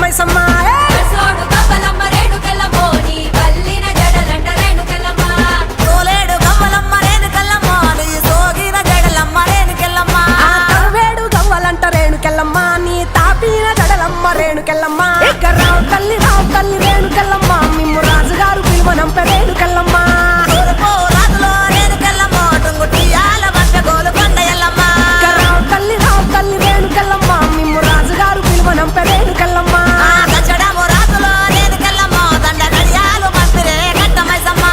మైసమ్మ సోడు కవ్వలమ్మ రేణుకెళ్ళమ్మో నీ కల్లిన జడలంట రేణుకెళ్ళమ్మ తోలేడు గవ్వలమ్మ రేణుకెళ్ళమ్మ నీ సోగిన జడలమ్మ రేణుకెళ్ళమ్మ వేడు గవ్వలంట రేణుకెళ్ళమ్మ నీ తాపిన జడలమ్మ రేణుకెళ్ళమ్మ రావు తల్లి రేణుకెళ్ళమ్మ మిమ్ము రాజుగారు పిలువనంప రేణుకెళ్ళమ్మ తూర్పు రాజులో రేణుకెళ్ళమ్మ టుంగుటియాల వంట గోలుకొండ ఎల్లమ్మ రావు తల్లి రేణుకెళ్ళమ్మ మిమ్ము రాజుగారు పిలువనంప రేణుకెళ్ళమ్మ దచ్చడము రాజులో రేణుకెళ్ళమ్మ దండ గడియాలు మంత్రే కట్ట మైసమ్మ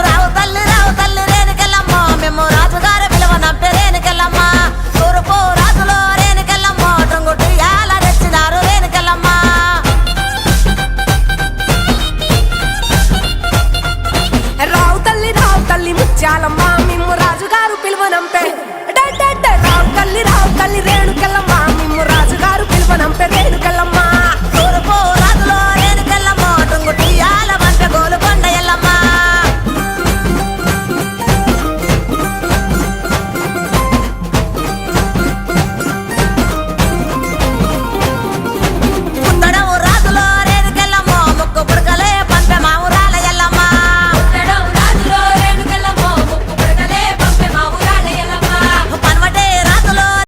రావు తల్లి రేణుకెళ్ళమ్మ మేము రాజుగారి పిలువనంపే రేణుకెళ్ళమ్మ తూర్పు రాజులో రేణుకెళ్ళమ్మ టుంగుటియాల రెచ్చినారు రేణుకెళ్ళమ్మ రావు తల్లి ముత్యాలమ్మ మిమ్ము రాజుగారు పిలువనంపే రావు తల్లి రేణుకెళ్ళమ్మ